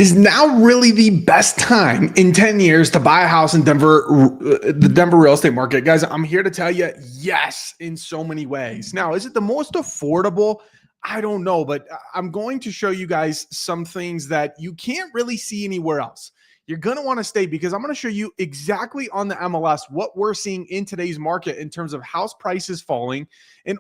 Is now really the best time in 10 years to buy a house in Denver, the Denver real estate market? Guys, I'm here to tell you, yes, in so many ways. Now, is it the most affordable? I don't know, but I'm going to show you guys some things that you can't really see anywhere else. You're going to want to stay because I'm going to show you exactly on the MLS what we're seeing in today's market in terms of house prices falling. And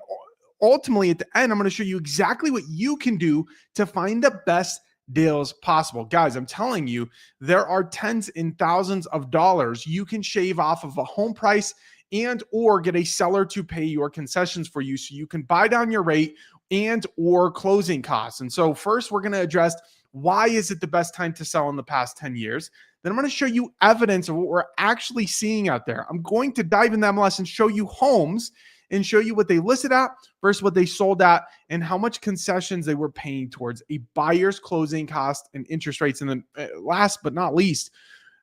ultimately, at the end, I'm going to show you exactly what you can do to find the best deals possible. Guys, I'm telling you, there are tens and thousands of dollars you can shave off of a home price and or get a seller to pay your concessions for you so you can buy down your rate and or closing costs. And so first we're going to address why is it the best time to sell in the past 10 years. Then I'm going to show you evidence of what we're actually seeing out there. I'm going to dive in the MLS and show you homes and show you what they listed at versus what they sold at and how much concessions they were paying towards a buyer's closing cost and interest rates. And then last but not least,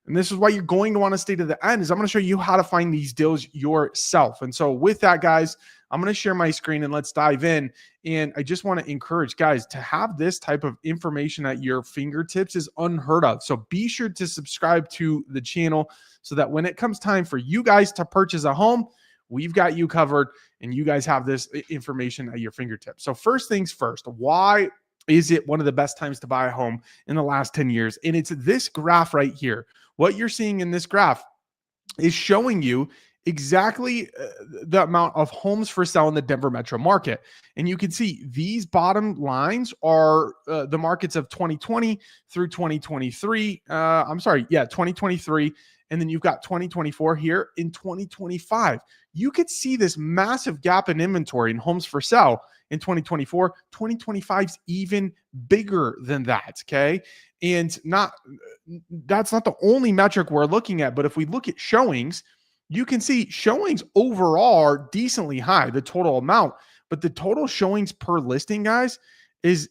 and this is why you're going to want to stay to the end, is I'm going to show you how to find these deals yourself. And so with that, guys, I'm going to share my screen and let's dive in. And I just want to encourage guys to have this type of information at your fingertips is unheard of. So be sure to subscribe to the channel so that when it comes time for you guys to purchase a home, we've got you covered and you guys have this information at your fingertips. So first things first, why is it one of the best times to buy a home in the last 10 years? And it's this graph right here. What you're seeing in this graph is showing you exactly the amount of homes for sale in the Denver metro market. And you can see these bottom lines are the markets of 2020 through 2023. 2023. And then you've got 2024 here in 2025. You could see this massive gap in inventory in homes for sale in 2024. 2025 is even bigger than that, okay? And that's not the only metric we're looking at, but if we look at showings, you can see showings overall are decently high, the total amount, but the total showings per listing, guys, is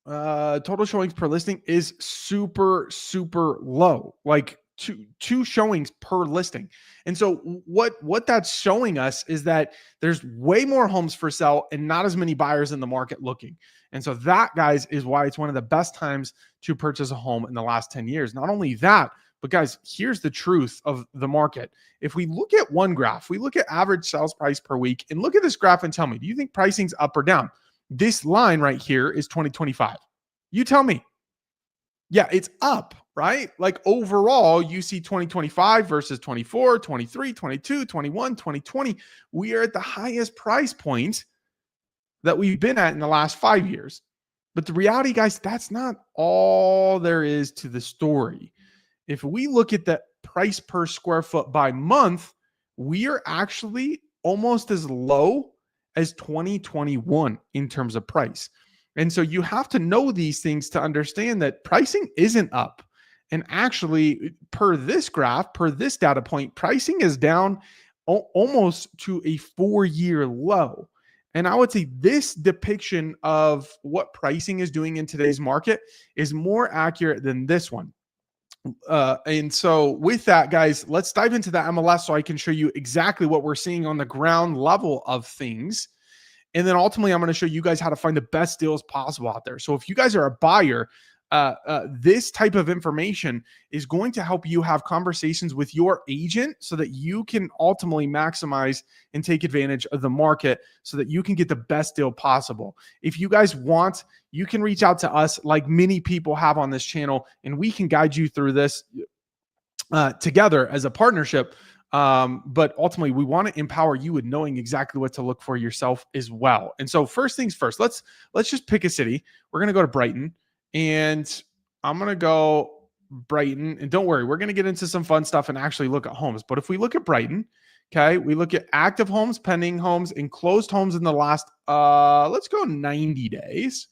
total showings per listing is super low, like two showings per listing. And so what that's showing us is that there's way more homes for sale and not as many buyers in the market looking. And so that, guys, is why it's one of the best times to purchase a home in the last 10 years. Not only that, but guys, here's the truth of the market. If we look at one graph, we look at average sales price per week and look at this graph and tell me, do you think pricing's up or down? This line right here is 2025. You tell me. Yeah, it's up, right? Like overall, you see 2025 versus 24, 23, 22, 21, 2020. We are at the highest price point that we've been at in the last 5 years. But the reality, guys, that's not all there is to the story. If we look at the price per square foot by month, we are actually almost as low as 2021 in terms of price. And so you have to know these things to understand that pricing isn't up. And actually, per this graph, per this data point, pricing is down almost to a 4-year low. And I would say this depiction of what pricing is doing in today's market is more accurate than this one. And so with that, guys, let's dive into the MLS so I can show you exactly what we're seeing on the ground level of things. And then ultimately, I'm going to show you guys how to find the best deals possible out there. So if you guys are a buyer, this type of information is going to help you have conversations with your agent so that you can ultimately maximize and take advantage of the market so that you can get the best deal possible. If you guys want, you can reach out to us like many people have on this channel, and we can guide you through this together as a partnership. But ultimately, we want to empower you with knowing exactly what to look for yourself as well. And so first things first, let's just pick a city. We're going to go to Brighton. And I'm going to go Brighton. And don't worry, we're going to get into some fun stuff and actually look at homes. But if we look at Brighton, okay, we look at active homes, pending homes, and closed homes in the last, let's go 90 days.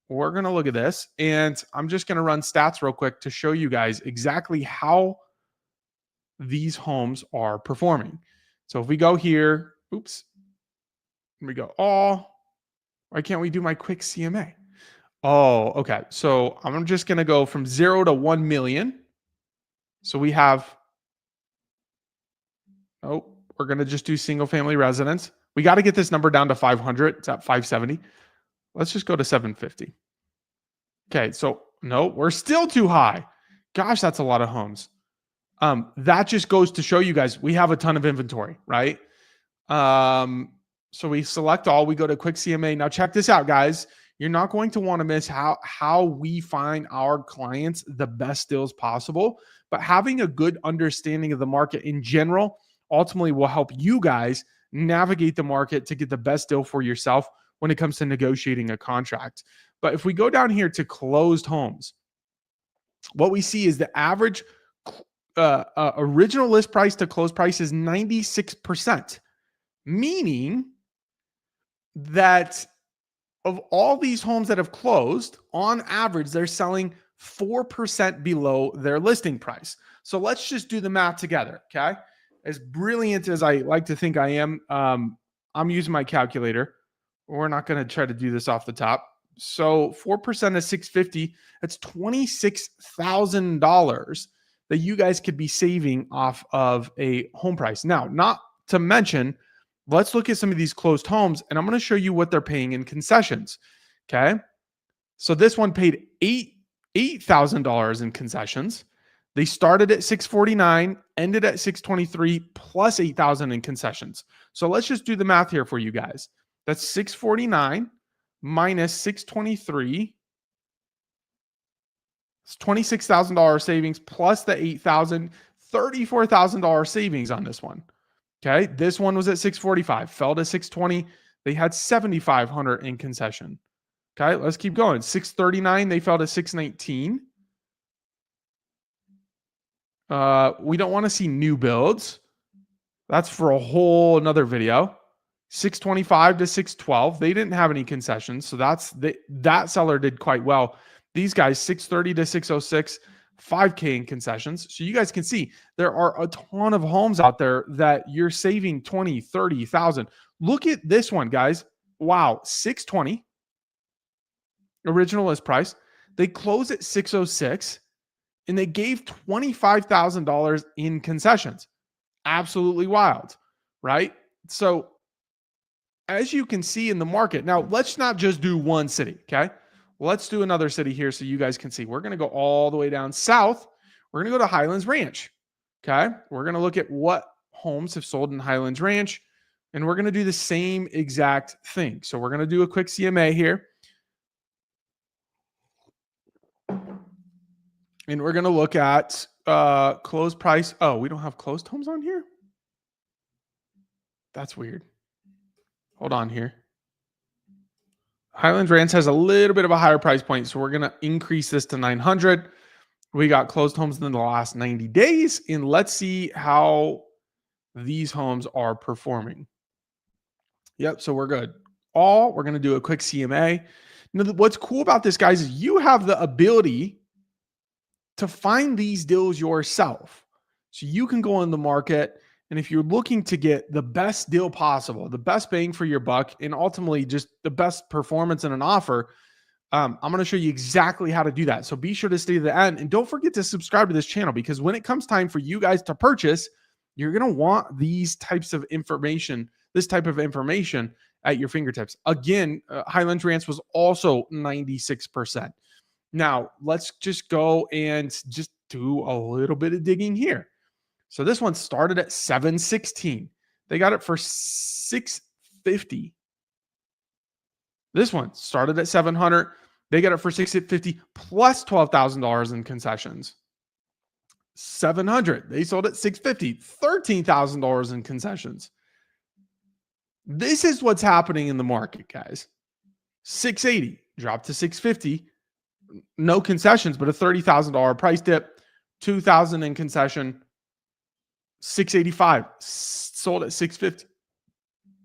We're going to look at this. And I'm just going to run stats real quick to show you guys exactly how these homes are performing. So if we go here, oops, we go all, why can't we do my quick CMA? Oh, okay. So I'm just going to go from 0 to 1 million. So we have, we're going to just do single family residence. We got to get this number down to 500. It's at 570. Let's just go to 750. Okay, so no, we're still too high. Gosh, that's a lot of homes. That just goes to show you guys we have a ton of inventory, right? Um, so we select all, we go to quick CMA. Now check this out, guys. You're not going to want to miss how we find our clients the best deals possible, but having a good understanding of the market in general ultimately will help you guys navigate the market to get the best deal for yourself when it comes to negotiating a contract. But if we go down here to closed homes, what we see is the average original list price to close price is 96%, meaning that of all these homes that have closed, on average, they're selling 4% below their listing price. So let's just do the math together, okay? As brilliant as I like to think I am, I'm using my calculator. We're not going to try to do this off the top. So 4% of 650, that's $26,000 that you guys could be saving off of a home price. Now, not to mention, let's look at some of these closed homes, and I'm going to show you what they're paying in concessions. Okay. So this one paid $8,000 in concessions. They started at 649, ended at 623, plus 8,000 in concessions. So let's just do the math here for you guys. That's 649 minus 623. It's $26,000 savings plus the 8,000, $34,000 savings on this one. Okay, this one was at 645, fell to 620. They had 7,500 in concession. Okay, let's keep going. 639, they fell to 619. We don't want to see new builds. That's for a whole another video. 625 to 612. They didn't have any concessions, so that seller did quite well. These guys, 630 to 606. 5K in concessions. So you guys can see there are a ton of homes out there that you're saving 20, 30,000. Look at this one, guys. Wow. 620 original list price. They close at 606 and they gave $25,000 in concessions. Absolutely wild, right? So as you can see in the market, now let's not just do one city. Okay. Let's do another city here so you guys can see. We're going to go all the way down south. We're going to go to Highlands Ranch. Okay. We're going to look at what homes have sold in Highlands Ranch, and we're going to do the same exact thing. So we're going to do a quick CMA here. And we're going to look at closed price. Oh, we don't have closed homes on here? That's weird. Hold on here. Highlands Ranch has a little bit of a higher price point, so we're going to increase this to 900. We got closed homes in the last 90 days, and let's see how these homes are performing. Yep, so we're good. We're going to do a quick CMA. Now, what's cool about this, guys, is you have the ability to find these deals yourself. So you can go in the market, and if you're looking to get the best deal possible, the best bang for your buck, and ultimately just the best performance in an offer, I'm going to show you exactly how to do that. So be sure to stay to the end, and don't forget to subscribe to this channel, because when it comes time for you guys to purchase, you're going to want this type of information at your fingertips. Again, Highlands Ranch was also 96%. Now let's just go and just do a little bit of digging here. So this one started at 716. They got it for 650. This one started at 700. They got it for 650 plus $12,000 in concessions. 700. They sold at 650, $13,000 in concessions. This is what's happening in the market, guys. 680 dropped to 650. No concessions, but a $30,000 price dip. 2,000 in concession. 685 sold at 650.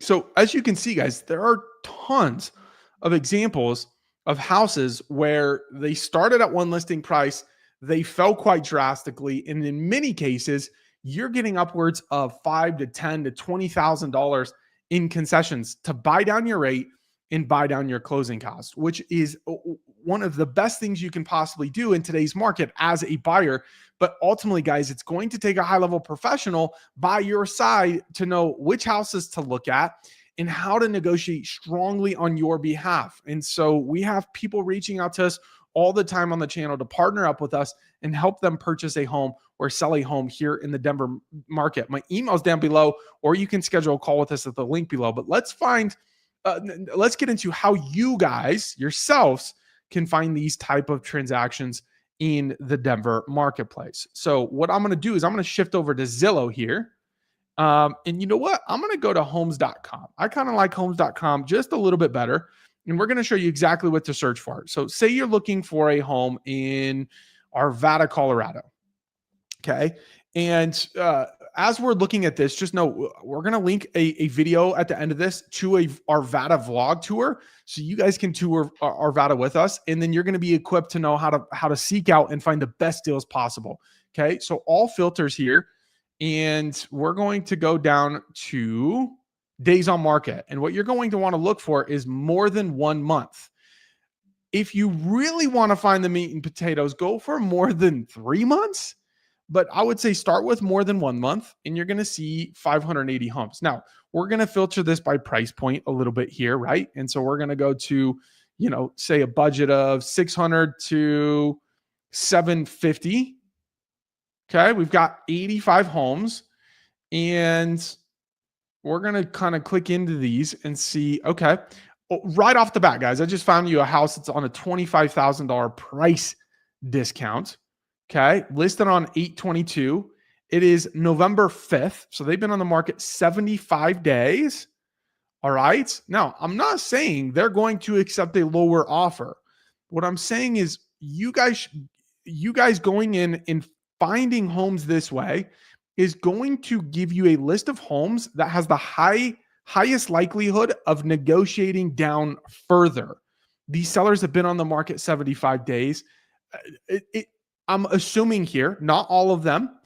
So as you can see, guys, there are tons of examples of houses where they started at one listing price, they fell quite drastically, and in many cases, you're getting upwards of $5,000 to $10,000 to $20,000 in concessions to buy down your rate and buy down your closing costs, which is one of the best things you can possibly do in today's market as a buyer. But ultimately, guys, it's going to take a high-level professional by your side to know which houses to look at and how to negotiate strongly on your behalf. And so we have people reaching out to us all the time on the channel to partner up with us and help them purchase a home or sell a home here in the Denver market. My email's down below, or you can schedule a call with us at the link below. But let's get into how you guys yourselves can find these type of transactions in the Denver marketplace. So what I'm going to do is I'm going to shift over to Zillow here. And you know what? I'm going to go to homes.com. I kind of like homes.com just a little bit better. And we're going to show you exactly what to search for. So say you're looking for a home in Arvada, Colorado. Okay. And as we're looking at this, just know we're going to link a video at the end of this to a Arvada vlog tour. So you guys can tour Arvada with us. And then you're going to be equipped to know how to seek out and find the best deals possible. Okay. So all filters here. And we're going to go down to days on market. And what you're going to want to look for is more than 1 month. If you really want to find the meat and potatoes, go for more than 3 months. But I would say start with more than 1 month and you're going to see 580 homes. Now, we're going to filter this by price point a little bit here, right? And so we're going to go to, say a budget of 600 to 750. Okay, we've got 85 homes and we're going to kind of click into these and see, okay, right off the bat, guys, I just found you a house that's on a $25,000 price discount. Okay, listed on 8/22. It is November 5th. So they've been on the market 75 days. All right. Now, I'm not saying they're going to accept a lower offer. What I'm saying is you guys going in and finding homes this way is going to give you a list of homes that has the highest likelihood of negotiating down further. These sellers have been on the market 75 days. I'm assuming here, not all of them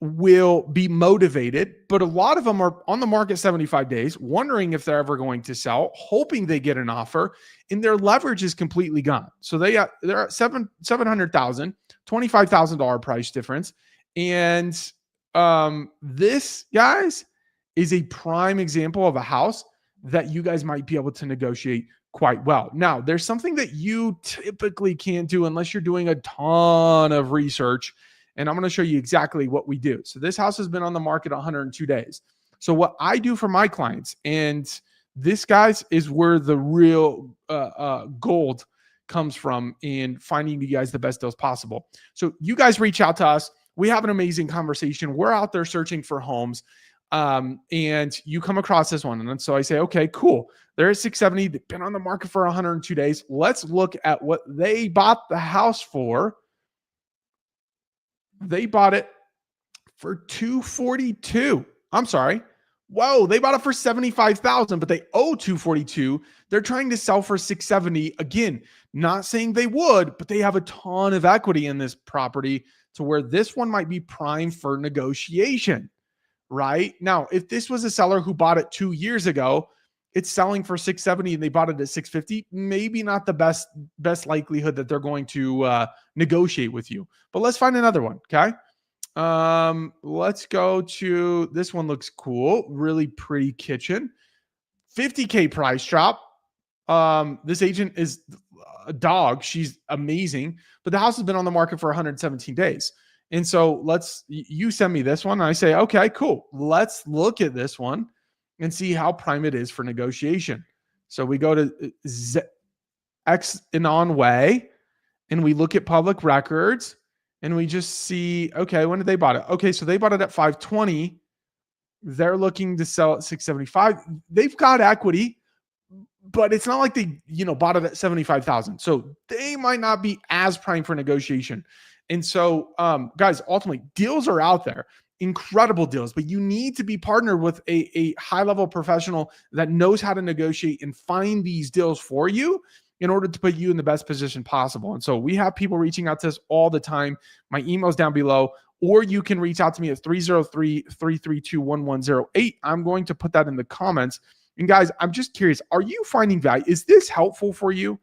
will be motivated, but a lot of them are on the market 75 days, wondering if they're ever going to sell, hoping they get an offer, and their leverage is completely gone. So they're at $700,000, $25,000 price difference. And this, guys, is a prime example of a house that you guys might be able to negotiate quite well. Now, there's something that you typically can't do unless you're doing a ton of research. And I'm going to show you exactly what we do. So this house has been on the market 102 days. So what I do for my clients, and this, guys, is where the real gold comes from in finding you guys the best deals possible. So you guys reach out to us. We have an amazing conversation. We're out there searching for homes. And you come across this one. And then so I say, okay, cool. They're at 670. They've been on the market for 102 days. Let's look at what they bought the house for. They bought it for 242. I'm sorry. Whoa, they bought it for 75,000, but they owe 242. They're trying to sell for 670. Again, not saying they would, but they have a ton of equity in this property to where this one might be prime for negotiation. Right now, if this was a seller who bought it 2 years ago, it's selling for 670 and they bought it at 650. Maybe not the best likelihood that they're going to negotiate with you. But let's find another one. Okay. Let's go to this one. Looks cool. Really pretty kitchen. 50K price drop. This agent is a dog. She's amazing. But the house has been on the market for 117 days. And so you send me this one. And I say, okay, cool. Let's look at this one and see how prime it is for negotiation. So we go to X and on way and we look at public records and we just see, okay, when did they bought it? Okay. So they bought it at 520. They're looking to sell at 675. They've got equity, but it's not like they, bought it at 75,000. So they might not be as prime for negotiation. And so, guys, ultimately, deals are out there, incredible deals, but you need to be partnered with a high-level professional that knows how to negotiate and find these deals for you in order to put you in the best position possible. And so we have people reaching out to us all the time. My email's down below, or you can reach out to me at 303-332-1108. I'm going to put that in the comments. And guys, I'm just curious, are you finding value? Is this helpful for you?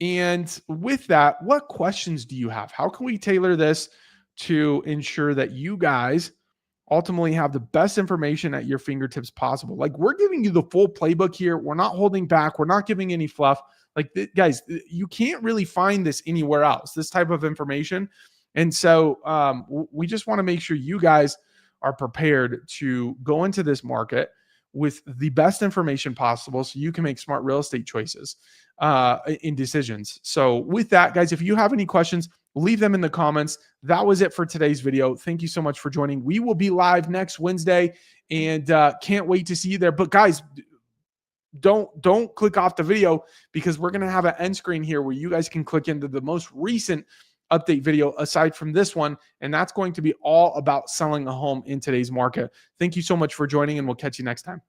And with that, what questions do you have? How can we tailor this to ensure that you guys ultimately have the best information at your fingertips possible. Like, we're giving you the full playbook here. We're not holding back. We're not giving any fluff. Like, guys, you can't really find this anywhere else, this type of information. And so we just want to make sure you guys are prepared to go into this market with the best information possible so you can make smart real estate choices in decisions. So with that, guys, if you have any questions, leave them in the comments. That was it for today's video. Thank you so much for joining. We will be live next Wednesday, and can't wait to see you there. But guys, don't click off the video, because we're going to have an end screen here where you guys can click into the most recent update video aside from this one, and that's going to be all about selling a home in today's market. Thank you so much for joining, and we'll catch you next time.